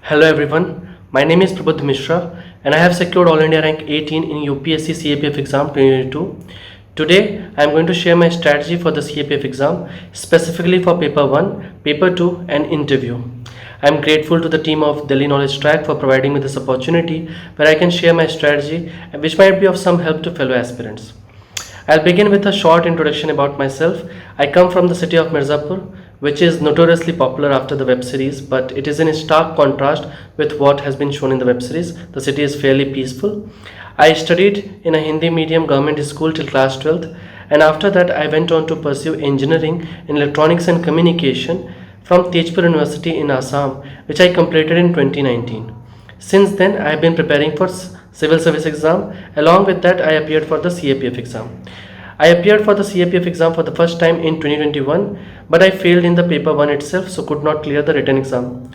Hello everyone, my name is Prabodh Mishra and I have secured All India rank 18 in UPSC CAPF exam 2022. Today I am going to share my strategy for the CAPF exam, specifically for paper 1, paper 2 and interview. I am grateful to the team of Delhi Knowledge Track for providing me this opportunity where I can share my strategy which might be of some help to fellow aspirants. I'll begin with a short introduction about myself. I come from the city of Mirzapur, which is notoriously popular after the web series, but it is in stark contrast with what has been shown in the web series. The city is fairly peaceful. I studied in a Hindi medium government school till class 12th, and after that I went on to pursue engineering in electronics and communication from Tejpur University in Assam, which I completed in 2019. Since then, I have been preparing for civil service exam. Along with that, I appeared for the CAPF exam. I appeared for the CAPF exam for the first time in 2021, but I failed in the paper 1 itself, so could not clear the written exam.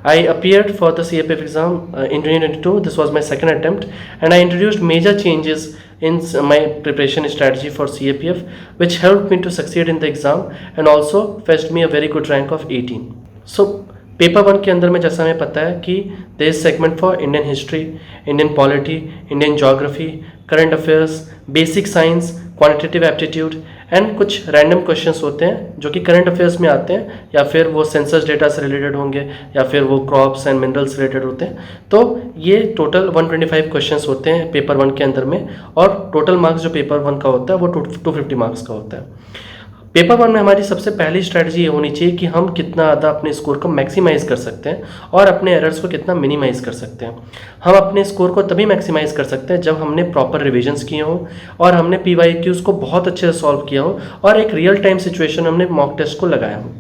I appeared for the CAPF exam in 2022. This was my second attempt, and I introduced major changes in my preparation strategy for CAPF, which helped me to succeed in the exam and also fetched me a very good rank of 18. So paper 1 के अंदर में जैसा हमें पता है कि there is segment for Indian history, Indian polity, Indian geography, current affairs, basic science, quantitative aptitude and कुछ random questions होते हैं जो कि करंट अफेयर्स में आते हैं या फिर वो सेंसस डेटा से रिलेटेड होंगे या फिर वो क्रॉप्स एंड मिनरल्स रिलेटेड होते हैं. तो ये टोटल 125 क्वेश्चंस होते हैं पेपर 1 के अंदर में और टोटल मार्क्स जो पेपर 1 का होता है वो 250 मार्क्स का होता है. पेपर 1 में हमारी सबसे पहली स्ट्रैटेजी ये होनी चाहिए कि हम कितना ज़्यादा अपने स्कोर को मैक्सिमाइज़ कर सकते हैं और अपने एरर्स को कितना मिनिमाइज़ कर सकते हैं. हम अपने स्कोर को तभी मैक्सिमाइज़ कर सकते हैं जब हमने प्रॉपर रिविजन्स किए हों और हमने PYQs को बहुत अच्छे से सॉल्व किया हो और एक रियल टाइम सिचुएशन हमने मॉक टेस्ट को लगाया हो.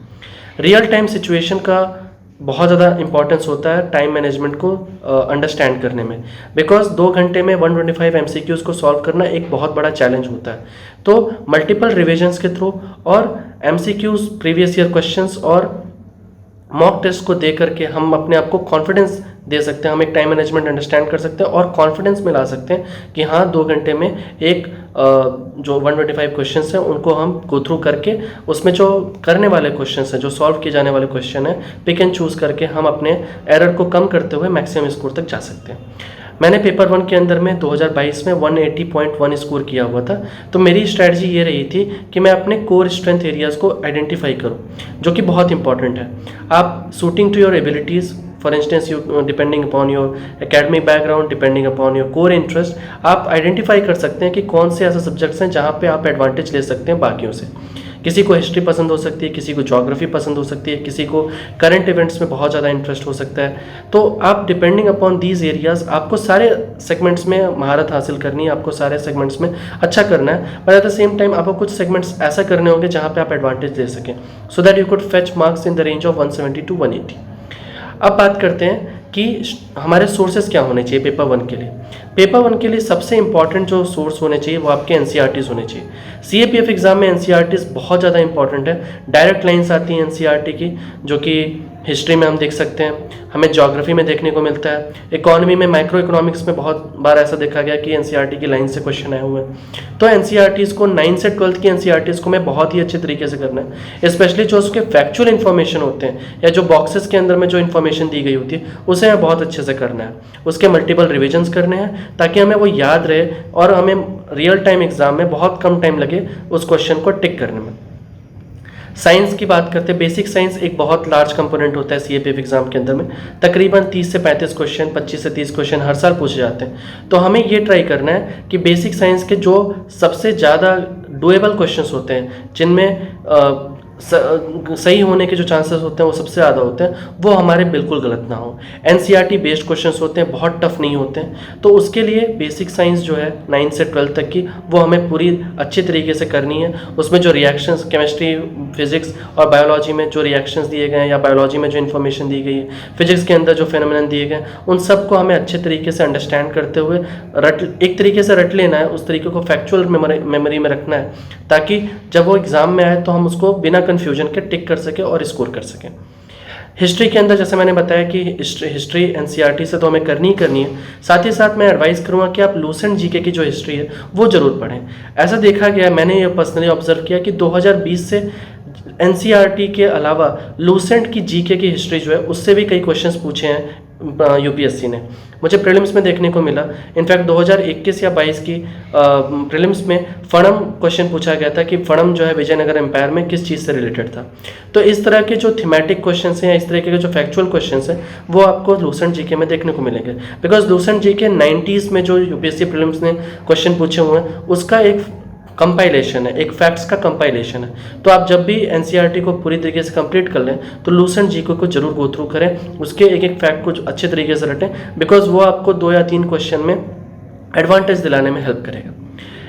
रियल टाइम सिचुएशन का बहुत ज़्यादा इंपॉर्टेंस होता है टाइम मैनेजमेंट को अंडरस्टैंड करने में, बिकॉज 2 घंटे में 125 MCQs को सॉल्व करना एक बहुत बड़ा चैलेंज होता है. तो मल्टीपल रिविजन्स के थ्रू और MCQs, प्रीवियस ईयर क्वेश्चंस और मॉक टेस्ट को दे करके हम अपने आप को कॉन्फिडेंस दे सकते हैं, हम एक टाइम मैनेजमेंट अंडरस्टैंड कर सकते हैं और कॉन्फिडेंस में ला सकते हैं कि हाँ 2 घंटे में एक जो 125 क्वेश्चंस हैं उनको हम गो थ्रू करके उसमें जो करने वाले क्वेश्चंस हैं, जो सॉल्व किए जाने वाले क्वेश्चन हैं, पिक एंड चूज़ करके हम अपने एरर को कम करते हुए मैक्सिमम स्कोर तक जा सकते हैं. मैंने पेपर 1 के अंदर में 2022 में 180.1 स्कोर किया हुआ था. तो मेरी स्ट्रैटेजी ये रही थी कि मैं अपने कोर स्ट्रेंथ एरियाज़ को आइडेंटिफाई करूं, जो कि बहुत इंपॉर्टेंट है. आप suiting to your abilities, for instance you depending upon your academic background, depending upon your core interest, आप आइडेंटिफाई कर सकते हैं कि कौन से ऐसे सब्जेक्ट्स हैं जहाँ पे आप एडवांटेज ले सकते हैं बाकियों से. किसी को हिस्ट्री पसंद हो सकती है, किसी को ज्योग्राफी पसंद हो सकती है, किसी को करंट इवेंट्स में बहुत ज़्यादा इंटरेस्ट हो सकता है. तो आप डिपेंडिंग अपॉन दीज एरियाज़ आपको सारे सेगमेंट्स में महारत हासिल करनी है, आपको सारे सेगमेंट्स में अच्छा करना है, but at the same time आपको कुछ सेगमेंट्स ऐसा करने होंगे जहाँ पे आप एडवांटेज ले सकें, so that you could fetch marks in the range of 170 to 180. अब बात करते हैं कि हमारे सोर्सेज क्या होने चाहिए पेपर 1 के लिए. पेपर 1 के लिए सबसे इंपॉर्टेंट जो सोर्स होने चाहिए वो आपके NCERTs होने चाहिए. CAPF एग्जाम में NCERTs बहुत ज़्यादा इंपॉर्टेंट है. डायरेक्ट लाइन्स आती हैं NCERT की, जो कि हिस्ट्री में हम देख सकते हैं, हमें ज्योग्राफी में देखने को मिलता है, इकोनॉमी में, माइक्रो इकोनॉमिक्स में बहुत बार ऐसा देखा गया कि NCERT की लाइन से क्वेश्चन आए हुए हैं. तो NCERTs को 9 से 12 की NCERTs को मैं बहुत ही अच्छे तरीके से करना है, स्पेशली जो उसके फैक्चुअल इन्फॉर्मेशन होते हैं या जो बॉक्सेस के अंदर में जो इन्फॉर्मेशन दी गई होती है उसे हमें बहुत अच्छे से करना है. उसके मल्टीपल रिविजन्स करने हैं ताकि हमें वो याद रहे और हमें रियल टाइम एग्जाम में बहुत कम टाइम लगे उस क्वेश्चन को टिक करने में. साइंस की बात करते हैं. बेसिक साइंस एक बहुत लार्ज कंपोनेंट होता है CAPF एग्जाम के अंदर में. तकरीबन 30 से 35 क्वेश्चन, 25 से 30 क्वेश्चन हर साल पूछे जाते हैं. तो हमें ये ट्राई करना है कि बेसिक साइंस के जो सबसे ज़्यादा डुएबल क्वेश्चंस होते हैं, जिनमें सही होने के जो चांसेस होते हैं वो सबसे ज़्यादा होते हैं, वो हमारे बिल्कुल गलत ना हो. NCERT बेस्ड क्वेश्चंस होते हैं, बहुत टफ नहीं होते हैं. तो उसके लिए बेसिक साइंस जो है 9 से 12 तक की वो हमें पूरी अच्छी तरीके से करनी है. उसमें जो रिएक्शंस, केमिस्ट्री, फिजिक्स और बायोलॉजी में जो रिएक्शंस दिए गए हैं या बायोलॉजी में जो इन्फॉर्मेशन दी गई है, फिजिक्स के अंदर जो फिनोमेनन दिए गए, उन सबको हमें अच्छे तरीके से अंडरस्टैंड करते हुए एक तरीके से रट लेना है. उस तरीके को फैक्चुअल मेमोरी में रखना है ताकि जब वो एग्ज़ाम में आए तो हम उसको बिना कन्फ्यूजन के टिक कर सके और स्कोर कर सकें. हिस्ट्री के अंदर जैसे मैंने बताया कि हिस्ट्री NCERT से तो हमें करनी ही करनी है. साथ ही साथ मैं एडवाइस करूँगा कि आप लूसेंट GK की जो हिस्ट्री है वो ज़रूर पढ़ें. ऐसा देखा गया, मैंने ये पर्सनली ऑब्जर्व किया कि 2020 से NCERT के अलावा लूसेंट की GK की हिस्ट्री जो है उससे भी कई क्वेश्चंस पूछे हैं यूपीएससी ने, मुझे प्रीलिम्स में देखने को मिला। इनफैक्ट 2021 या 22 की प्रीलिम्स में फणम क्वेश्चन पूछा गया था कि फणम जो है विजयनगर एम्पायर में किस चीज़ से रिलेटेड था। तो इस तरह के जो थीमेटिक क्वेश्चन हैं या इस तरह के जो फैक्चुअल क्वेश्चन हैं वो आपको लूसेंट जीके में देखने को मिलेंगे। बिकॉज लूसेंट जीके 90s में जो यूपीएससी प्रीलिम्स ने क्वेश्चन पूछे हुए हैं उसका एक कंपाइलेशन है, एक फैक्ट्स का कंपाइलेशन है। तो आप जब भी एनसीईआरटी को पूरी तरीके से कंप्लीट कर लें तो लूसेंट जीके को जरूर गो थ्रू करें, उसके एक एक फैक्ट को अच्छे तरीके से रटें, बिकॉज वो आपको 2 या 3 क्वेश्चन में एडवांटेज दिलाने में हेल्प करेगा।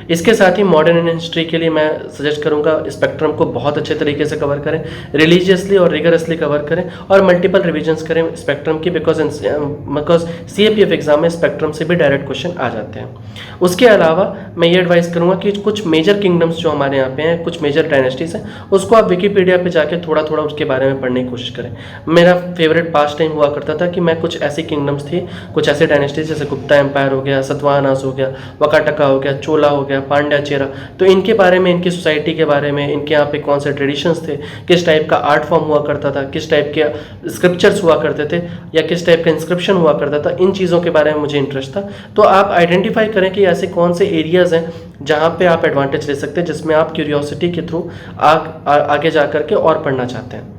इसके साथ ही मॉडर्न इंडियन हिस्ट्री के लिए मैं सजेस्ट करूंगा स्पेक्ट्रम को बहुत अच्छे तरीके से कवर करें, रिलीजियसली और रिगरसली कवर करें और मल्टीपल रिविजन्स करें स्पेक्ट्रम की, बिकॉज सीएपीएफ एग्जाम में स्पेक्ट्रम से भी डायरेक्ट क्वेश्चन आ जाते हैं। उसके अलावा मैं ये एडवाइस करूंगा कि कुछ मेजर किंगडम्स जो हमारे यहाँ पे हैं, कुछ मेजर डायनेस्टीज हैं, उसको आप विकीपीडिया पे जाके थोड़ा थोड़ा उसके बारे में पढ़ने की कोशिश करें। मेरा फेवरेट पास टाइम हुआ करता था कि मैं कुछ ऐसी किंगडम्स थी, कुछ ऐसे डायनेस्टीज जैसे गुप्ता एम्पायर हो गया, सतवाहनास हो गया, वकाटका हो गया, चोला हो गया, पांड्या चेरा, तो इनके बारे में, इनकी सोसाइटी के बारे में, इनके यहाँ पे कौन से ट्रेडिशंस थे, किस टाइप का आर्ट फॉर्म हुआ करता था, किस टाइप के स्क्रिप्चर्स हुआ करते थे या किस टाइप का इंस्क्रिप्शन हुआ करता था, इन चीज़ों के बारे में मुझे इंटरेस्ट था। तो आप आइडेंटिफाई करें कि ऐसे कौन से एरियाज हैं जहाँ पे आप एडवांटेज ले सकते हैं, जिसमें आप क्यूरियोसिटी के थ्रू आगे जा करके और पढ़ना चाहते हैं।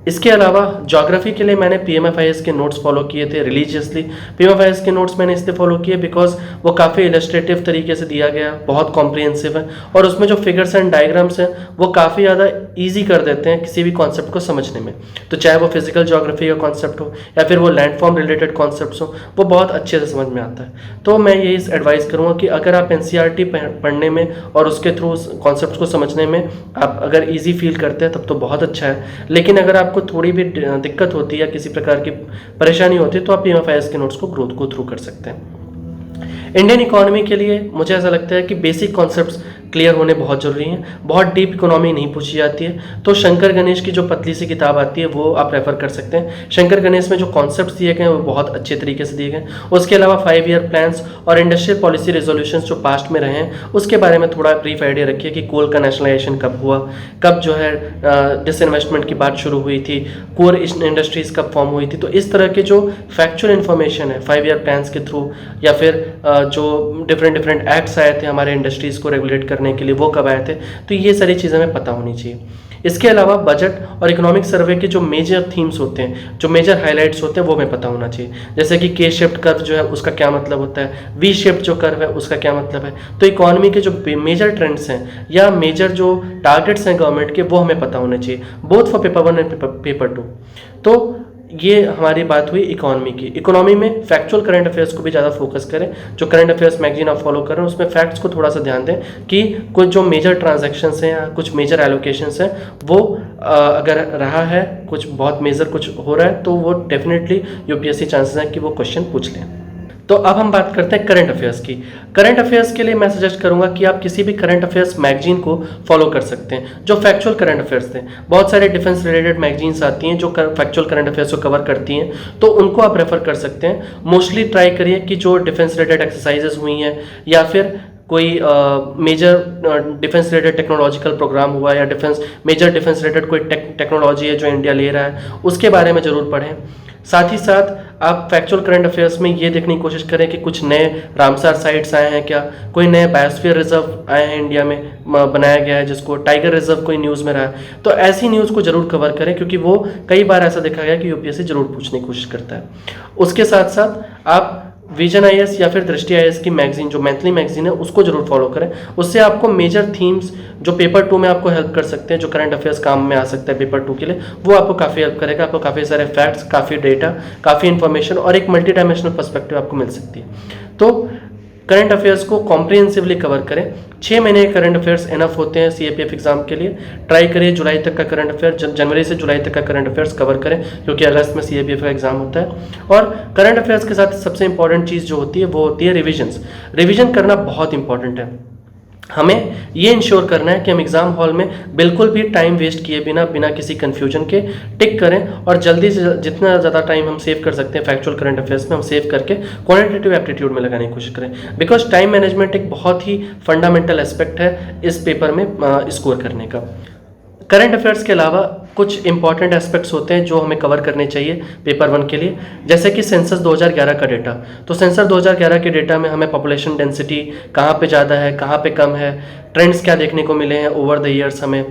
इसके अलावा ज्योग्राफी के लिए मैंने पीएमएफआईएस के नोट्स फॉलो किए थे रिलीजियसली। पीएमएफआईएस के नोट्स मैंने इसलिए फॉलो किए बिकॉज वो काफ़ी इलस्ट्रेटिव तरीके से दिया गया, बहुत कॉम्प्रिहेंसिव है और उसमें जो फिगर्स एंड डायग्राम्स हैं वो काफ़ी ज़्यादा ईजी कर देते हैं किसी भी कॉन्सेप्ट को समझने में। तो चाहे वो फिजिकल ज्योग्राफी का कॉन्सेप्ट हो या फिर वो लैंडफॉर्म रिलेटेड कॉन्सेप्ट्स हो, वो बहुत अच्छे से समझ में आता है। तो मैं यही एडवाइस करूँगा कि अगर आप एनसीईआरटी पढ़ने में और उसके थ्रू कॉन्सेप्ट्स को समझने में आप अगर ईजी फील करते हैं तब तो बहुत अच्छा है, लेकिन अगर आपको थोड़ी भी दिक्कत होती है या किसी प्रकार की परेशानी होती है तो आप पीएमएफआईएस के नोट्स को थ्रू कर सकते हैं। इंडियन इकोनॉमी के लिए मुझे ऐसा लगता है कि बेसिक कॉन्सेप्ट्स क्लियर होने बहुत ज़रूरी हैं। बहुत डीप इकोनॉमी नहीं पूछी जाती है, तो शंकर गणेश की जो पतली सी किताब आती है वो आप रेफर कर सकते हैं। शंकर गणेश में जो कॉन्सेप्ट्स दिए गए हैं वो बहुत अच्छे तरीके से दिए गए हैं। उसके अलावा 5 ईयर प्लान्स और इंडस्ट्रियल पॉलिसी रेजोल्यूशंस जो पास्ट में रहे हैं उसके बारे में थोड़ा ब्रीफ आइडिया रखिए कि कोल का नेशनलाइजेशन कब हुआ, कब जो है डिसइन्वेस्टमेंट की बात शुरू हुई थी, कोर इंडस्ट्रीज कब फॉर्म हुई थी। तो इस तरह के जो फैक्चुअल इन्फॉर्मेशन है 5 ईयर प्लान्स के थ्रू या फिर जो डिफरेंट एक्ट्स आए थे हमारे इंडस्ट्रीज़ को रेगुलेट करने के लिए वो कब आए थे, तो ये सारी चीज़ें हमें पता होनी चाहिए। इसके अलावा बजट और इकोनॉमिक सर्वे के जो मेजर थीम्स होते हैं, जो मेजर हाइलाइट्स होते हैं वो हमें पता होना चाहिए। जैसे कि के शेप्ड कर्व जो है उसका क्या मतलब होता है, वी शेप्ड जो कर्व है उसका क्या मतलब है। तो इकोनॉमी के जो मेजर ट्रेंड्स हैं या मेजर जो टारगेट्स हैं गवर्नमेंट के वो हमें पता होने चाहिए, both for paper 1 and paper 2। तो ये हमारी बात हुई इकोनॉमी की। इकोनॉमी में फैक्चुअल करंट अफेयर्स को भी ज़्यादा फोकस करें। जो करंट अफेयर्स मैगजीन आप फॉलो कर रहे हैं उसमें फैक्ट्स को थोड़ा सा ध्यान दें कि कुछ जो मेजर ट्रांजैक्शंस हैं या कुछ मेजर एलोकेशंस हैं वो अगर रहा है, कुछ बहुत मेजर कुछ हो रहा है तो वो डेफिनेटली यूपीएससी चांसेस हैं कि वो क्वेश्चन पूछ लें। तो अब हम बात करते हैं करंट अफेयर्स की। करंट अफेयर्स के लिए मैं सजेस्ट करूंगा कि आप किसी भी करंट अफेयर्स मैगजीन को फॉलो कर सकते हैं जो फैक्चुअल करंट अफेयर्स थे। बहुत सारे डिफेंस रिलेटेड मैगजीन्स आती हैं जो फैक्चुअल करंट अफेयर्स को कवर करती हैं, तो उनको आप रेफर कर सकते हैं। मोस्टली ट्राई करिए कि जो डिफेंस रिलेटेड एक्सरसाइजेस हुई हैं या फिर कोई major defence related technological programme हुआ या मेजर डिफेंस रिलेटेड कोई टेक्नोलॉजी है जो इंडिया ले रहा है उसके बारे में ज़रूर पढ़ें। साथ ही साथ आप फैक्चुअल करंट अफेयर्स में ये देखने की कोशिश करें कि कुछ नए रामसार साइट्स आए हैं क्या, कोई नए बायोस्फीयर रिजर्व आए हैं इंडिया में, बनाया गया है जिसको टाइगर रिजर्व कोई न्यूज़ में रहा है। तो ऐसी न्यूज़ को जरूर कवर करें क्योंकि वो कई बार ऐसा देखा गया कि यूपीएससी जरूर पूछने की कोशिश करता है। उसके साथ साथ आप विजन आईएएस या फिर दृष्टि आईएएस की मैगजीन जो मंथली मैगजीन है उसको जरूर फॉलो करें। उससे आपको मेजर थीम्स जो पेपर 2 में आपको हेल्प कर सकते हैं, जो करंट अफेयर्स काम में आ सकता है पेपर 2 के लिए, वो आपको काफ़ी हेल्प करेगा। आपको काफ़ी सारे फैक्ट्स, काफ़ी डेटा, काफ़ी इन्फॉर्मेशन और एक मल्टी डायमेंशनल पर्सपेक्टिव आपको मिल सकती है। तो करंट अफेयर्स को कॉम्प्रिहेंसिवली कवर करें। 6 महीने के करंट अफेयर्स इनफ होते हैं सीएपीएफ एग्जाम के लिए। ट्राई करिए जुलाई तक का करंट अफेयर, जनवरी से जुलाई तक का करंट अफेयर्स कवर करें क्योंकि अगस्त में सीएपीएफ का एग्जाम होता है। और करंट अफेयर्स के साथ सबसे इंपॉर्टेंट चीज़ जो होती है वो होती है रिविजन्स। रिविजन करना बहुत इंपॉर्टेंट है। हमें ये इंश्योर करना है कि हम एग्जाम हॉल में बिल्कुल भी टाइम वेस्ट किए बिना किसी कंफ्यूजन के टिक करें और जल्दी से जितना ज़्यादा टाइम हम सेव कर सकते हैं फैक्चुअल करंट अफेयर्स में हम सेव करके क्वांटिटेटिव एप्टीट्यूड में लगाने की कोशिश करें। बिकॉज टाइम मैनेजमेंट एक बहुत ही फंडामेंटल एस्पेक्ट है इस पेपर में स्कोर करने का। करंट अफेयर्स के अलावा कुछ इंपॉर्टेंट एस्पेक्ट्स होते हैं जो हमें कवर करने चाहिए पेपर 1 के लिए, जैसे कि सेंसस 2011 का डेटा। तो सेंसस 2011 के डेटा में हमें पॉपुलेशन डेंसिटी कहाँ पे ज़्यादा है, कहाँ पे कम है, ट्रेंड्स क्या देखने को मिले हैं ओवर द ईयर्स हमें,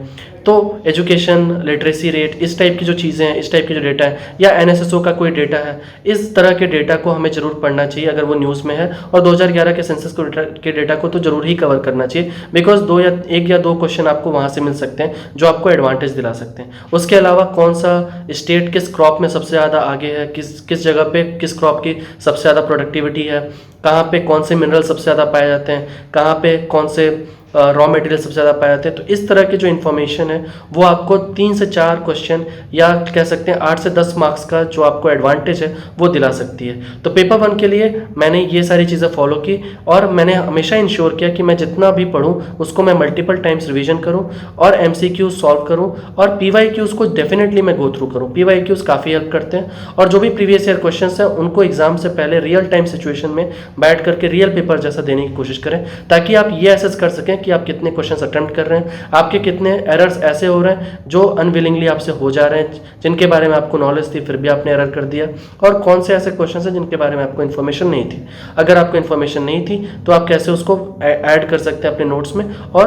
तो एजुकेशन, लिटरेसी रेट, इस टाइप की जो चीज़ें हैं, इस टाइप की जो डेटा है, या एनएसएसओ का कोई डेटा है, इस तरह के डेटा को हमें ज़रूर पढ़ना चाहिए अगर वो न्यूज़ में है। और 2011 के सेंसस के डेटा को तो ज़रूर ही कवर करना चाहिए, बिकॉज एक या दो क्वेश्चन आपको वहाँ से मिल सकते हैं जो आपको एडवांटेज दिला सकते हैं। उसके अलावा कौन सा स्टेट किस क्रॉप में सबसे ज़्यादा आगे है, किस जगह पे किस क्रॉप की सबसे ज़्यादा प्रोडक्टिविटी है, कहाँ पे कौन से मिनरल सबसे ज़्यादा पाए जाते हैं, कहाँ पे कौन से रॉ मटेरियल सबसे ज़्यादा पाए जाते हैं। तो इस तरह की जो इन्फॉर्मेशन है वो आपको 3 से 4 क्वेश्चन या कह सकते हैं 8 से 10 मार्क्स का जो आपको एडवांटेज है वो दिला सकती है। तो पेपर 1 के लिए मैंने ये सारी चीज़ें फॉलो की और मैंने हमेशा इंश्योर किया कि मैं जितना भी पढूं उसको मैं मल्टीपल टाइम्स रिवीजन करूं और MCQs सॉल्व करूं और PYQs को डेफिनेटली मैं गो थ्रू करूं। PYQs काफ़ी हेल्प करते हैं और जो भी प्रीवियस ईयर क्वेश्चन हैं उनको एग्जाम से पहले रियल टाइम सिचुएशन में बैठ करके रियल पेपर जैसा देने की कोशिश करें, ताकि आप ये एसेस कर सकें कि आप कितने क्वेश्चंस अटेम्प्ट कर रहे हैं, आपके कितने एरर्स ऐसे हो रहे हैं जो अनविलिंगली आपसे हो जा रहे हैं, जिनके बारे में आपको नॉलेज थी फिर भी आपने एरर कर दिया, और कौन से ऐसे क्वेश्चंस हैं जिनके बारे में आपको इन्फॉर्मेशन नहीं थी। अगर आपको इन्फॉर्मेशन नहीं थी तो आप कैसे उसको ऐड कर सकते हैं अपने नोट्स में और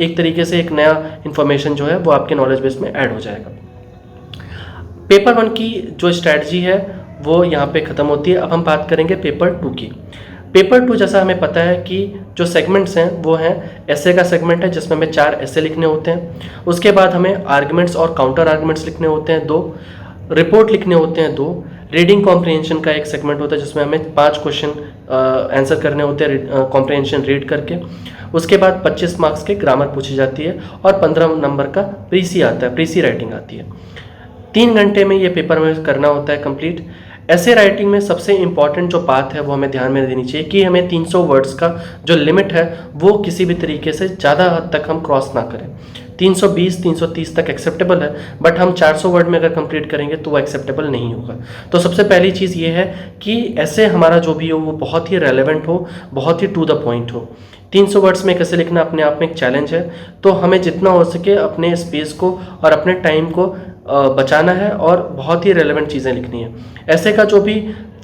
एक तरीके से एक नया इन्फॉर्मेशन जो है वो आपके नॉलेज बेस में ऐड हो जाएगा। पेपर 1 की जो स्ट्रैटेजी है वो यहाँ पे ख़त्म होती है। अब हम बात करेंगे पेपर 2 की। पेपर 2 जैसा हमें पता है कि जो सेगमेंट्स हैं वो हैं एसे का सेगमेंट है जिसमें हमें 4 एसे लिखने होते हैं। उसके बाद हमें आर्गुमेंट्स और काउंटर आर्गुमेंट्स लिखने होते हैं 2, रिपोर्ट लिखने होते हैं 2, रीडिंग कॉम्प्रिहेंशन का एक सेगमेंट होता है जिसमें हमें 5 क्वेश्चन आंसर करने होते हैं कॉम्प्रिहेंशन रीड करके। उसके बाद 25 मार्क्स के ग्रामर पूछी जाती है और 15 नंबर का प्रीसी आता है, प्रीसी राइटिंग आती है। 3 घंटे में ये पेपर हमें करना होता है कंप्लीट। ऐसे राइटिंग में सबसे इंपॉर्टेंट जो बात है वो हमें ध्यान में देनी चाहिए कि हमें 300 वर्ड्स का जो लिमिट है वो किसी भी तरीके से ज़्यादा हद तक हम क्रॉस ना करें। 320-330 तक एक्सेप्टेबल है, बट हम 400 वर्ड में अगर कंप्लीट करेंगे तो वो एक्सेप्टेबल नहीं होगा। तो सबसे पहली चीज़ ये है कि ऐसे हमारा जो भी हो वो बहुत ही रेलेवेंट हो, बहुत ही टू द पॉइंट हो। 300 वर्ड्स में कैसे लिखना अपने आप में एक चैलेंज है, तो हमें जितना हो सके अपने स्पेस को और अपने टाइम को बचाना है और बहुत ही रेलेवेंट चीज़ें लिखनी है। ऐसे का जो भी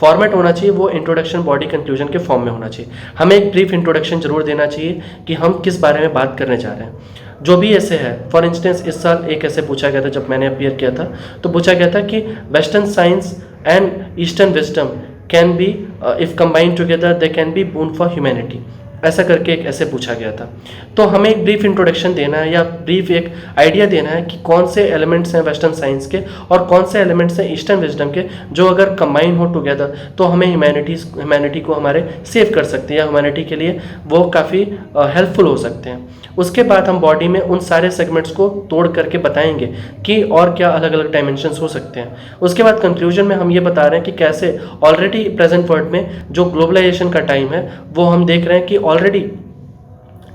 फॉर्मेट होना चाहिए वो इंट्रोडक्शन, बॉडी, कंक्लूजन के फॉर्म में होना चाहिए। हमें एक ब्रीफ इंट्रोडक्शन जरूर देना चाहिए कि हम किस बारे में बात करने जा रहे हैं। जो भी ऐसे है, फॉर इंस्टेंस इस साल एक ऐसे पूछा गया था जब मैंने अपीयर किया था, तो पूछा गया था कि western science and eastern wisdom can be if combined together they can be boon for humanity, ऐसा करके एक ऐसे पूछा गया था। तो हमें एक ब्रीफ इंट्रोडक्शन देना है या ब्रीफ एक आइडिया देना है कि कौन से एलिमेंट्स हैं वेस्टर्न साइंस के और कौन से एलिमेंट्स हैं ईस्टर्न विजडम के, जो अगर कंबाइन हो टुगेदर तो हमें ह्यूमैनिटी को हमारे सेव कर सकते हैं या ह्यूमैनिटी के लिए वो काफ़ी हेल्पफुल हो सकते हैं। उसके बाद हम बॉडी में उन सारे सेगमेंट्स को तोड़ करके बताएंगे कि और क्या अलग अलग डायमेंशंस हो सकते हैं। उसके बाद कंक्लूजन में हम ये बता रहे हैं कि कैसे ऑलरेडी प्रेजेंट वर्ल्ड में जो ग्लोबलाइजेशन का टाइम है वो हम देख रहे हैं कि ऑलरेडी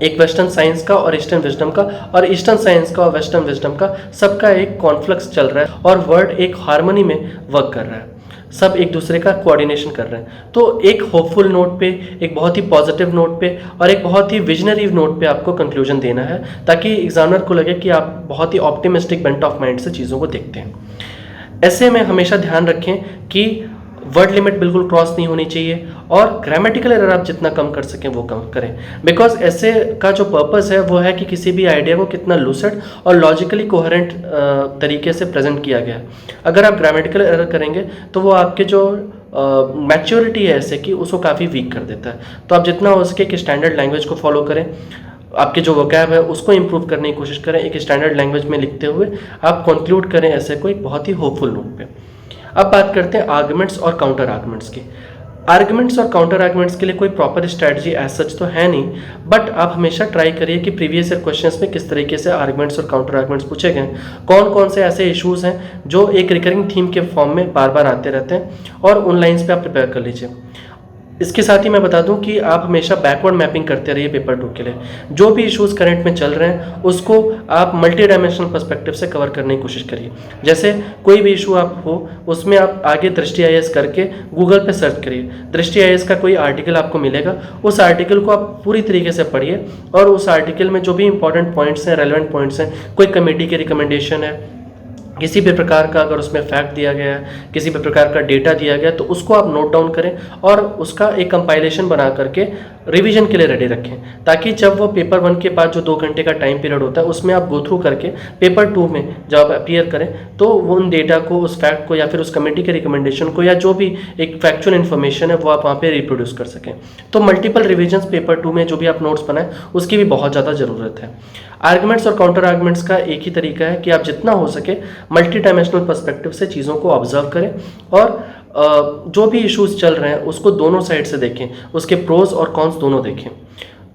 एक वेस्टर्न साइंस का और ईस्टर्न विजडम का और ईस्टर्न साइंस का और वेस्टर्न विजडम का सबका एक कॉन्फ्लिक्ट चल रहा है और वर्ल्ड एक हार्मनी में वर्क कर रहा है, सब एक दूसरे का कोऑर्डिनेशन कर रहे हैं। तो एक होपफुल नोट पे, एक बहुत ही पॉजिटिव नोट पे और एक बहुत ही विजनरी नोट पे आपको कंक्लूजन देना है, ताकि एग्जामिनर को लगे कि आप बहुत ही ऑप्टिमिस्टिक बेंट ऑफ माइंड से चीज़ों को देखते हैं। ऐसे में हमेशा ध्यान रखें कि वर्ड लिमिट बिल्कुल क्रॉस नहीं होनी चाहिए और ग्रामेटिकल एरर आप जितना कम कर सकें वो कम करें, बिकॉज ऐसे का जो पर्पस है वो है कि किसी भी आइडिया को कितना लूसिड और लॉजिकली कोहेरेंट तरीके से प्रेजेंट किया गया है। अगर आप ग्रामेटिकल एरर करेंगे तो वो आपके जो मैच्योरिटी है ऐसे कि उसको काफ़ी वीक कर देता है। तो आप जितना हो सके एक स्टैंडर्ड लैंग्वेज को फॉलो करें, आपके जो वोकैब है उसको इंप्रूव करने की कोशिश करें, एक स्टैंडर्ड लैंग्वेज में लिखते हुए आप कंक्लूड करें ऐसे को एक बहुत ही होपफुल नोट पे। अब बात करते हैं आर्गुमेंट्स और काउंटर आर्गुमेंट्स की। आर्गुमेंट्स और काउंटर आर्गुमेंट्स के लिए कोई प्रॉपर स्ट्रैटेजी एज सच तो है नहीं, बट आप हमेशा ट्राई करिए कि प्रीवियस ईयर क्वेश्चंस में किस तरीके से आर्गुमेंट्स और काउंटर आर्गुमेंट्स पूछे गए, कौन कौन से ऐसे इश्यूज हैं जो एक रिकरिंग थीम के फॉर्म में बार बार आते रहते हैं, और उन लाइन्स पे आप प्रिपेयर कर लीजिए। इसके साथ ही मैं बता दूं कि आप हमेशा बैकवर्ड मैपिंग करते रहिए पेपर 2 के लिए। जो भी इश्यूज़ करंट में चल रहे हैं उसको आप मल्टी डायमेंशनल पर्सपेक्टिव से कवर करने की कोशिश करिए। जैसे कोई भी इशू आप हो उसमें आप आगे दृष्टि आईएएस करके गूगल पे सर्च करिए। दृष्टि आईएएस का कोई आर्टिकल आपको मिलेगा, उस आर्टिकल को आप पूरी तरीके से पढ़िए और उस आर्टिकल में जो भी इंपॉर्टेंट पॉइंट्स हैं, रेलेवेंट पॉइंट्स हैं, कोई कमेटी की रिकमेंडेशन है, किसी भी प्रकार का अगर उसमें फैक्ट दिया गया है, किसी भी प्रकार का डेटा दिया गया, तो उसको आप नोट डाउन करें और उसका एक कंपाइलेशन बना करके रिवीजन के लिए रेडी रखें, ताकि जब वो पेपर 1 के बाद जो 2 घंटे का टाइम पीरियड होता है उसमें आप गो थ्रू करके पेपर 2 में जब आप अपीयर करें तो वो उन डेटा को, उस फैक्ट को या फिर उस कमेटी के रिकमेंडेशन को या जो भी एक फैक्चुअल इन्फॉर्मेशन है वो आप वहाँ पे रिप्रोड्यूस कर सकें। तो मल्टीपल रिविजन्स पेपर 2 में जो भी आप नोट्स बनाएं उसकी भी बहुत ज़्यादा ज़रूरत है। आर्गुमेंट्स और काउंटर आर्गुमेंट्स का एक ही तरीका है कि आप जितना हो सके मल्टी डायमेंशनल पर्सपेक्टिव से चीज़ों को ऑब्जर्व करें और जो भी इश्यूज चल रहे हैं उसको दोनों साइड से देखें, उसके प्रोज और कॉन्स दोनों देखें।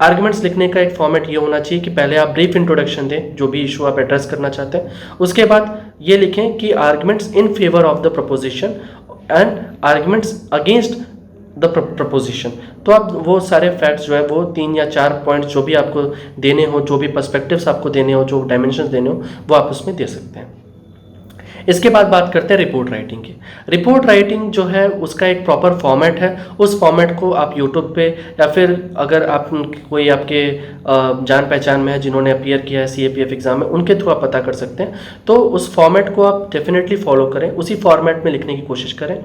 आर्गुमेंट्स लिखने का एक फॉर्मेट ये होना चाहिए कि पहले आप ब्रीफ इंट्रोडक्शन दें जो भी इशू आप एड्रेस करना चाहते हैं, उसके बाद ये लिखें कि arguments in favour of the preposition and arguments against the preposition. तो आप वो सारे फैक्ट्स जो है वो 3 या 4 पॉइंट्स जो भी आपको देने हो, जो भी पर्सपेक्टिव्स आपको देने हो, जो डायमेंशंस देने हो, वो आप उसमें दे सकते हैं। इसके बाद बात करते हैं रिपोर्ट राइटिंग की। रिपोर्ट राइटिंग जो है उसका एक प्रॉपर फॉर्मेट है। उस फॉर्मेट को आप यूट्यूब पे या फिर अगर आप कोई आपके जान पहचान में है जिन्होंने अपीयर किया है सीएपीएफ एग्जाम में, उनके थ्रू आप पता कर सकते हैं। तो उस फॉर्मेट को आप डेफिनेटली फॉलो करें, उसी फॉर्मेट में लिखने की कोशिश करें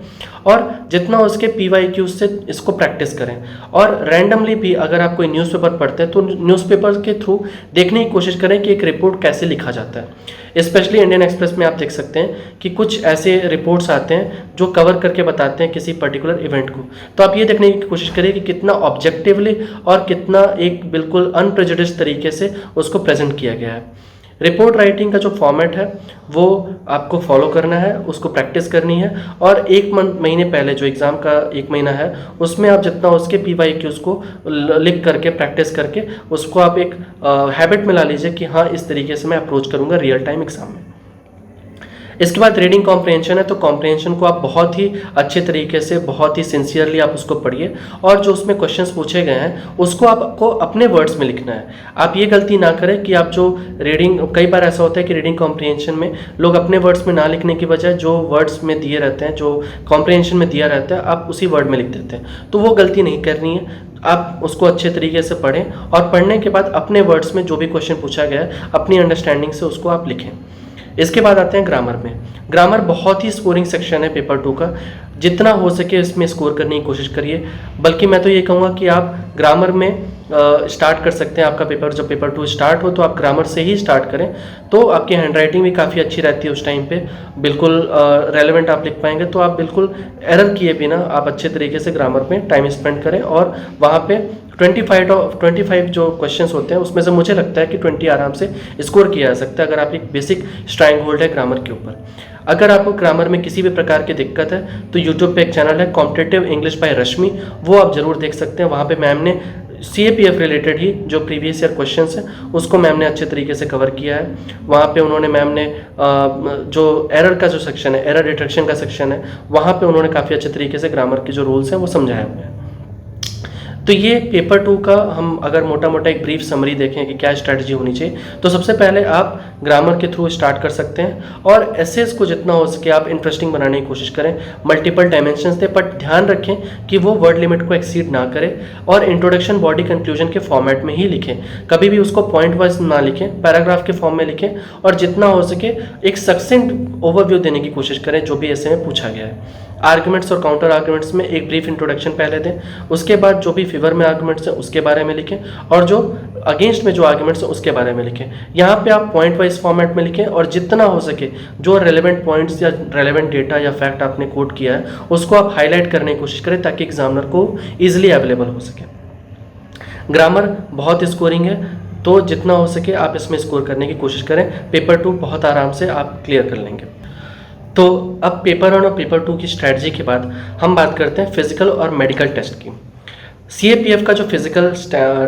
और जितना उसके PYQ से इसको प्रैक्टिस करें। और रैंडमली भी अगर आप कोई न्यूज़पेपर पढ़ते हैं तो न्यूज़पेपर के थ्रू देखने की कोशिश करें कि एक रिपोर्ट कैसे लिखा जाता है। स्पेशली इंडियन एक्सप्रेस में आप देख सकते हैं कि कुछ ऐसे रिपोर्ट्स आते हैं जो कवर करके बताते हैं किसी पर्टिकुलर इवेंट को। तो आप ये देखने की कोशिश करिए कि कितना ऑब्जेक्टिवली और कितना एक बिल्कुल अनप्रेजुडिस्ड तरीके से उसको प्रेजेंट किया गया है। रिपोर्ट राइटिंग का जो फॉर्मेट है वो आपको फॉलो करना है, उसको प्रैक्टिस करनी है और 1 महीने पहले जो एग्ज़ाम का 1 महीना है उसमें आप जितना उसके PYQs को लिख करके प्रैक्टिस करके उसको आप एक हैबिट में ला लीजिए कि हाँ इस तरीके से मैं अप्रोच करूँगा रियल टाइम एग्ज़ाम में। इसके बाद रीडिंग कॉम्प्रहेंशन है। तो कॉम्प्रहेंशन को आप बहुत ही अच्छे तरीके से, बहुत ही सिंसियरली आप उसको पढ़िए और जो उसमें क्वेश्चंस पूछे गए हैं उसको आपको अपने वर्ड्स में लिखना है। आप ये गलती ना करें कि आप जो रीडिंग, कई बार ऐसा होता है कि रीडिंग कॉम्प्रहेंशन में लोग अपने वर्ड्स में ना लिखने की बजाय जो वर्ड्स में दिए रहते हैं, जो कॉम्प्रहेंशन में दिया रहता है, आप उसी वर्ड में लिख देते हैं। तो वो गलती नहीं करनी है। आप उसको अच्छे तरीके से पढ़ें और पढ़ने के बाद अपने वर्ड्स में जो भी क्वेश्चन पूछा गया है अपनी अंडरस्टैंडिंग से उसको आप लिखें। इसके बाद आते हैं ग्रामर में। ग्रामर बहुत ही स्कोरिंग सेक्शन है पेपर 2 का। जितना हो सके इसमें स्कोर करने की कोशिश करिए। बल्कि मैं तो ये कहूँगा कि आप ग्रामर में स्टार्ट कर सकते हैं। आपका पेपर जब पेपर 2 स्टार्ट हो तो आप ग्रामर से ही स्टार्ट करें, तो आपकी हैंडराइटिंग भी काफ़ी अच्छी रहती है उस टाइम पे, बिल्कुल रेलेवेंट आप लिख पाएंगे। तो आप बिल्कुल एरर किए बिना आप अच्छे तरीके से ग्रामर में टाइम स्पेंड करें और वहाँ पे 25 जो क्वेश्चंस होते हैं उसमें से मुझे लगता है कि 20 आराम से स्कोर किया जा सकता है अगर आप एक बेसिक स्ट्राइंग होल्ड है ग्रामर के ऊपर। अगर आपको ग्रामर में किसी भी प्रकार की दिक्कत है तो यूट्यूब पे एक चैनल है कॉम्पिटिटिव इंग्लिश बाय रश्मि, वो आप जरूर देख सकते हैं। वहाँ पे मैम ने CAPF रिलेटेड ही जो प्रीवियस ईयर क्वेश्चंस हैं उसको मैम ने अच्छे तरीके से कवर किया है। वहाँ पे उन्होंने मैम ने जो एरर का जो सेक्शन है, एरर डिटेक्शन का सेक्शन है, वहाँ पे उन्होंने काफ़ी अच्छे तरीके से ग्रामर के जो रूल्स हैं वो समझाए हुए हैं। तो ये पेपर 2 का हम अगर मोटा मोटा एक ब्रीफ समरी देखें कि क्या स्ट्रैटेजी होनी चाहिए, तो सबसे पहले आप ग्रामर के थ्रू स्टार्ट कर सकते हैं और एसेस को जितना हो सके आप इंटरेस्टिंग बनाने की कोशिश करें। मल्टीपल डायमेंशंस दें, बट ध्यान रखें कि वो वर्ड लिमिट को एक्सीड ना करें और इंट्रोडक्शन, बॉडी, कंक्लूजन के फॉर्मेट में ही लिखें। कभी भी उसको पॉइंट वाइज ना लिखें, पैराग्राफ के फॉर्म में लिखें और जितना हो सके एक सक्सेंट ओवरव्यू देने की कोशिश करें जो भी ऐसे में पूछा गया है। आर्गुमेंट्स और काउंटर आर्गुमेंट्स में एक ब्रीफ इंट्रोडक्शन पहले दें, उसके बाद जो भी फेवर में आर्गुमेंट्स हैं उसके बारे में लिखें और जो अगेंस्ट में जो आर्गुमेंट्स हैं उसके बारे में लिखें। यहाँ पे आप पॉइंट वाइज फॉर्मेट में लिखें और जितना हो सके जो रेलेवेंट पॉइंट्स या रेलेवेंट डेटा या फैक्ट आपने कोट किया है उसको आप हाईलाइट करने की कोशिश करें ताकि एग्जामिनर को ईजिली अवेलेबल हो सके। ग्रामर बहुत स्कोरिंग है, तो जितना हो सके आप इसमें स्कोर करने की कोशिश करें। पेपर 2 बहुत आराम से आप क्लियर कर लेंगे। तो अब पेपर 1 और पेपर 2 की स्ट्रैटेजी के बाद हम बात करते हैं फिजिकल और मेडिकल टेस्ट की। CAPF का जो फिजिकल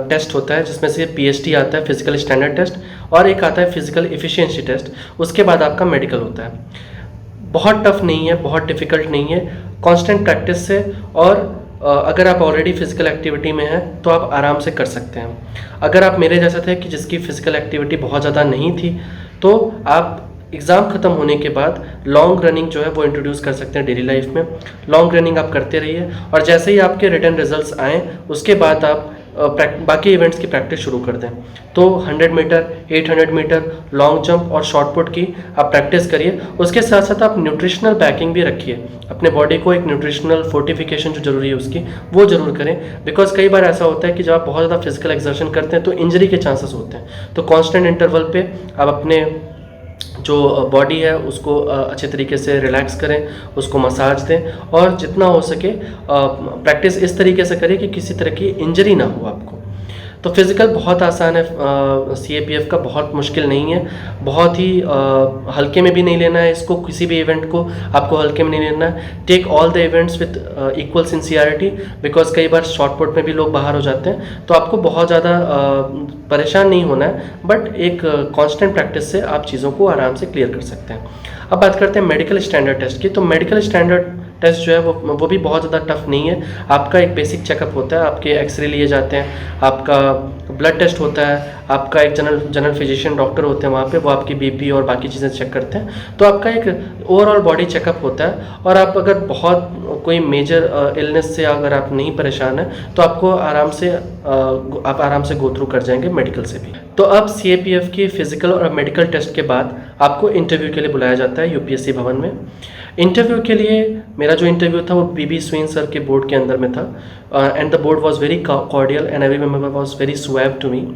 टेस्ट होता है जिसमें से PST आता है, फिजिकल स्टैंडर्ड टेस्ट, और एक आता है फिजिकल एफिशिएंसी टेस्ट, उसके बाद आपका मेडिकल होता है। बहुत टफ नहीं है, बहुत डिफिकल्ट नहीं है, कांस्टेंट प्रैक्टिस से और अगर आप ऑलरेडी फिजिकल एक्टिविटी में हैं तो आप आराम से कर सकते हैं। अगर आप मेरे जैसे थे कि जिसकी फिजिकल एक्टिविटी बहुत ज़्यादा नहीं थी, तो आप एग्ज़ाम ख़त्म होने के बाद लॉन्ग रनिंग जो है वो इंट्रोड्यूस कर सकते हैं डेली लाइफ में। लॉन्ग रनिंग आप करते रहिए और जैसे ही आपके रिटन रिजल्ट्स आएँ उसके बाद आप बाकी इवेंट्स की प्रैक्टिस शुरू कर दें। तो 100 मीटर, 800 मीटर, लॉन्ग जंप और शॉर्ट पुट की आप प्रैक्टिस करिए। उसके साथ साथ आप न्यूट्रिशनल बैकिंग भी रखिए, अपने बॉडी को एक न्यूट्रिशनल फोर्टिफिकेशन जो ज़रूरी है उसकी वो ज़रूर करें। बिकॉज कई बार ऐसा होता है कि जब आप बहुत ज़्यादा फिजिकल एक्सर्शन करते हैं तो इंजरी के चांसेस होते हैं। तो कॉन्स्टेंट इंटरवल पे आप अपने जो बॉडी है उसको अच्छे तरीके से रिलैक्स करें, उसको मसाज दें और जितना हो सके प्रैक्टिस इस तरीके से करें कि किसी तरह की इंजरी ना हो आपको। तो फिज़िकल बहुत आसान है, CAPF का बहुत मुश्किल नहीं है, बहुत ही हल्के में भी नहीं लेना है इसको, किसी भी इवेंट को आपको हल्के में नहीं लेना है। Take all the events with equal sincerity, because कई बार शॉर्ट पुट में भी लोग बाहर हो जाते हैं, तो आपको बहुत ज़्यादा परेशान नहीं होना है, बट एक कांस्टेंट प्रैक्टिस से आप चीज़ों को आराम से क्लियर कर सकते हैं। अब बात करते हैं मेडिकल स्टैंडर्ड टेस्ट की। तो मेडिकल स्टैंडर्ड टेस्ट जो है वो भी बहुत ज़्यादा टफ नहीं है। आपका एक बेसिक चेकअप होता है, आपके एक्सरे लिए जाते हैं, आपका ब्लड टेस्ट होता है, आपका एक जनरल फिजिशियन डॉक्टर होते हैं वहाँ पे, वो आपकी BP और बाकी चीज़ें चेक करते हैं। तो आपका एक ओवरऑल बॉडी चेकअप होता है और आप अगर बहुत कोई मेजर इलनेस से अगर आप नहीं परेशान हैं तो आपको आप आराम से गो थ्रू कर जाएंगे मेडिकल से भी। तो अब CAPF की फिजिकल और मेडिकल टेस्ट के बाद आपको इंटरव्यू के लिए बुलाया जाता है UPSC भवन में। इंटरव्यू के लिए मेरा जो इंटरव्यू था वो BB स्वेन सर के बोर्ड के अंदर में था, and the board was very cordial and every member was very suave to me.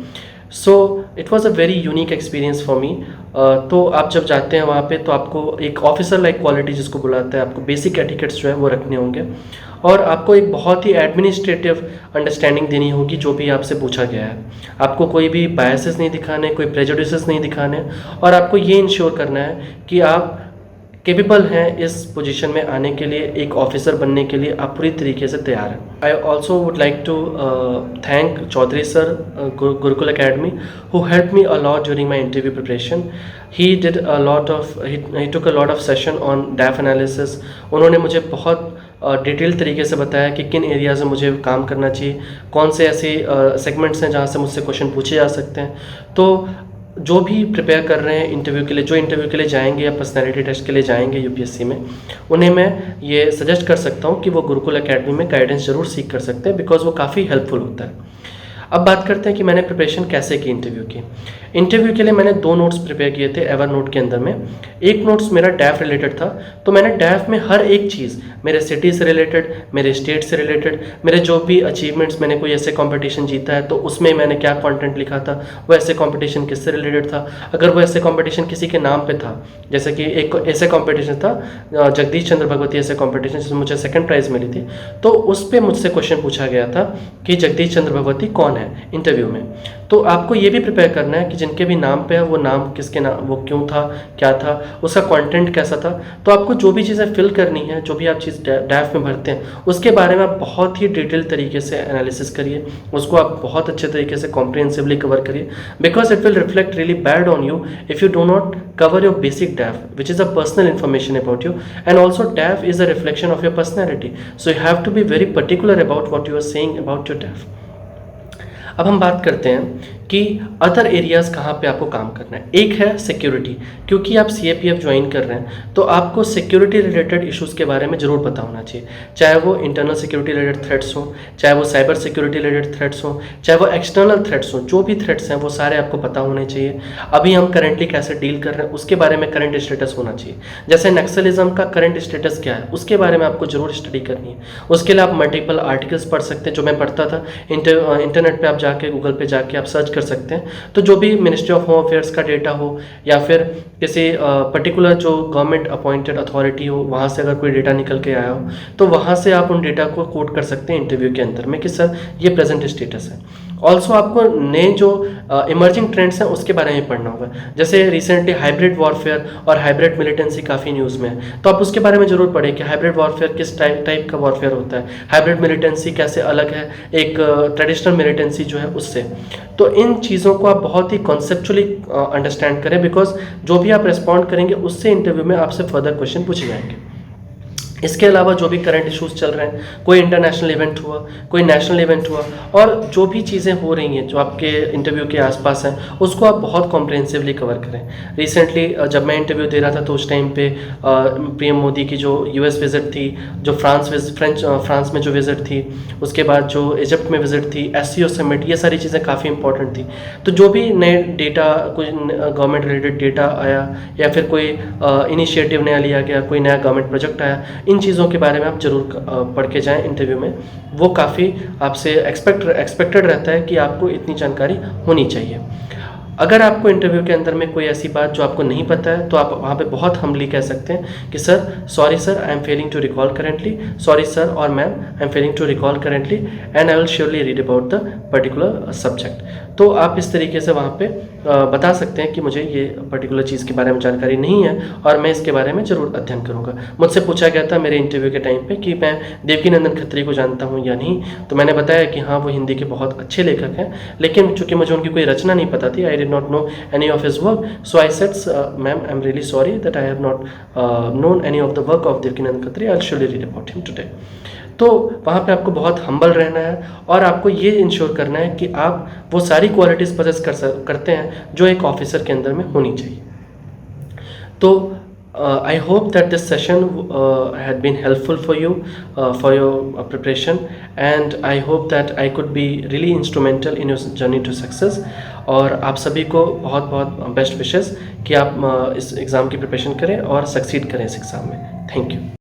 So it was a very unique experience for me. तो आप जब जाते हैं वहाँ पे तो आपको एक ऑफिसर लाइक क्वालिटी जिसको बुलाते हैं, आपको बेसिक एटिकेट्स जो है वो रखने होंगे और आपको एक बहुत ही एडमिनिस्ट्रेटिव अंडरस्टैंडिंग देनी होगी जो भी आपसे पूछा गया है। आपको कोई भी बायसेस नहीं दिखाने, कोई प्रेजुडिसेस नहीं दिखाने और आपको ये इंश्योर करना है कि आप केपेबल हैं इस पोजीशन में आने के लिए, एक ऑफिसर बनने के लिए आप पूरी तरीके से तैयार हैं। I also would like to thank Chaudhary sir, Gurukul Academy, who help me a lot during my interview preparation. He took a lot of session on DAF analysis. उन्होंने मुझे बहुत डिटेल तरीके से बताया कि किन एरियाज़ में मुझे काम करना चाहिए, कौन से ऐसे सेगमेंट्स हैं जहाँ से मुझसे क्वेश्चन पूछे जा सकते हैं। तो जो भी प्रिपेयर कर रहे हैं इंटरव्यू के लिए, जो इंटरव्यू के लिए जाएंगे या पर्सनैलिटी टेस्ट के लिए जाएंगे UPSC में, उन्हें मैं ये सजेस्ट कर सकता हूँ कि वो गुरुकुल अकेडमी में गाइडेंस ज़रूर सीख कर सकते हैं, बिकॉज वो काफ़ी हेल्पफुल होता है। अब बात करते हैं कि मैंने प्रिपरेशन कैसे की इंटरव्यू की। इंटरव्यू के लिए मैंने 2 नोट्स प्रिपेयर किए थे एवर नोट के अंदर में। एक नोट्स मेरा डैफ रिलेटेड था, तो मैंने डैफ में हर एक चीज़, मेरे सिटी से रिलेटेड, मेरे स्टेट से रिलेटेड, मेरे जो भी अचीवमेंट्स, मैंने कोई ऐसे कंपटीशन जीता है तो उसमें मैंने क्या कंटेंट लिखा था, वो ऐसे कंपटीशन किससे रिलेटेड था, अगर वो ऐसे कंपटीशन किसी के नाम पे था, जैसे कि एक ऐसे कंपटीशन था जगदीश चंद्र भगवती ऐसे कंपटीशन जिसमें मुझे सेकंड प्राइज़ मिली थी, तो उस पर मुझसे क्वेश्चन पूछा गया था कि जगदीश चंद्र भगवती कौन है इंटरव्यू में। तो आपको ये भी प्रिपेयर करना है कि जिनके भी नाम पे है वो नाम किसके नाम, वो क्यों था, क्या था, उसका कंटेंट कैसा था। तो आपको जो भी चीज़ें फिल करनी है, जो भी आप चीज़ डैफ में भरते हैं, उसके बारे में आप बहुत ही डिटेल तरीके से एनालिसिस करिए, उसको आप बहुत अच्छे तरीके से कॉम्प्रिहेंसिवली कवर करिए, because it will reflect really bad on you if you do not cover your basic DAF which is a personal information about you, and also DAF is a reflection of your personality, so you have to be very particular about what you are saying about your DAF. अब हम बात करते हैं कि other areas कहाँ पे आपको काम करना है। एक है सिक्योरिटी, क्योंकि आप CAPF ज्वाइन कर रहे हैं तो आपको सिक्योरिटी रिलेटेड इश्यूज़ के बारे में ज़रूर पता होना चाहिए, चाहे वो इंटरनल सिक्योरिटी रिलेटेड थ्रेट्स हों, चाहे वो साइबर सिक्योरिटी रिलेटेड थ्रेट्स हों, चाहे वो एक्सटर्नल थ्रेट्स हों, जो भी थ्रेट्स हैं वो सारे आपको पता होने चाहिए। अभी हम करेंटली कैसे डील कर रहे हैं उसके बारे में करंट स्टेटस होना चाहिए। जैसे नक्सलिज्म का करंट स्टेटस क्या है उसके बारे में आपको ज़रूर स्टडी करनी है। उसके लिए आप मल्टीपल आर्टिकल्स पढ़ सकते हैं, जो मैं पढ़ता था, इंटरनेट पर आप जाके, गूगल पे जाके आप सर्च कर सकते हैं। तो जो भी मिनिस्ट्री ऑफ होम अफेयर्स का डेटा हो या फिर किसी पर्टिकुलर जो गवर्नमेंट अपॉइंटेड अथॉरिटी हो, वहाँ से अगर कोई डेटा निकल के आया हो तो वहाँ से आप उन डेटा को कोट कर सकते हैं इंटरव्यू के अंदर में कि सर ये प्रेजेंट स्टेटस है। ऑल्सो आपको नए जो इमर्जिंग ट्रेंड्स हैं उसके बारे में पढ़ना होगा। जैसे रिसेंटली हाइब्रिड वॉरफेयर और हाइब्रिड मिलिटेंसी काफ़ी न्यूज़ में है, तो आप उसके बारे में ज़रूर पढ़ें कि हाइब्रिड वॉरफेयर किस टाइप का वॉरफेयर होता है, हाइब्रिड मिलिटेंसी कैसे अलग है एक ट्रेडिशनल मिलिटेंसी जो है उससे। तो इन चीज़ों को आप बहुत ही कॉन्सेप्चुअली अंडरस्टैंड करें, बिकॉज जो भी आप रिस्पॉन्ड करेंगे उससे इंटरव्यू में आपसे फर्दर क्वेश्चन पूछे जाएंगे। इसके अलावा जो भी करंट इश्यूज चल रहे हैं, कोई इंटरनेशनल इवेंट हुआ, कोई नेशनल इवेंट हुआ, और जो भी चीज़ें हो रही हैं जो आपके इंटरव्यू के आसपास हैं, उसको आप बहुत कॉम्प्रिहेंसिवली कवर करें। रिसेंटली जब मैं इंटरव्यू दे रहा था तो उस टाइम पे पीएम मोदी की जो यूएस विजिट थी, जो फ्रांस में जो विजिट थी, उसके बाद जो इजिप्ट में विजिट थी, एससीओ समिट, ये सारी चीज़ें काफ़ी इंपॉर्टेंट थी। तो जो भी नए डेटा, कोई गवर्नमेंट रिलेटेड डेटा आया या फिर कोई इनिशिएटिव नया लिया गया, कोई नया गवर्नमेंट प्रोजेक्ट आया, इन चीज़ों के बारे में आप ज़रूर पढ़ के जाएं इंटरव्यू में। वो काफ़ी आपसे एक्सपेक्टेड रहता है कि आपको इतनी जानकारी होनी चाहिए। अगर आपको इंटरव्यू के अंदर में कोई ऐसी बात जो आपको नहीं पता है, तो आप वहाँ पे बहुत हम्बली कह सकते हैं कि sir, sorry sir, I am failing to recall currently, sorry sir और ma'am, I am failing to recall currently, and I will surely read about the particular subject. तो आप इस तरीके से वहाँ पे बता सकते हैं कि मुझे ये पर्टिकुलर चीज़ के बारे में जानकारी नहीं है और मैं इसके बारे में ज़रूर अध्ययन करूँगा। मुझसे पूछा गया था मेरे इंटरव्यू के टाइम पे कि मैं देवकीनंदन खत्री को जानता हूँ या नहीं, तो मैंने बताया कि हाँ, वो हिंदी के बहुत अच्छे लेखक हैं, लेकिन चूँकि मुझे उनकी कोई रचना नहीं पता थी, I did not know any of his work, so I said, ma'am, I'm really sorry that I have not known any of the work of Devkinandan Khatri, I'll surely read about him today. तो वहाँ पे आपको बहुत humble रहना है और आपको ये इंश्योर करना है कि आप वो सारी क्वालिटीज़ पजेस करते हैं जो एक ऑफिसर के अंदर में होनी चाहिए। तो I hope that this session had been helpful for you, for your preparation, and I hope that I could be really instrumental in your journey to success. और आप सभी को बहुत बहुत बेस्ट विशेस कि आप इस एग्ज़ाम की प्रिपरेशन करें और सक्सीड करें इस एग्ज़ाम में। Thank you.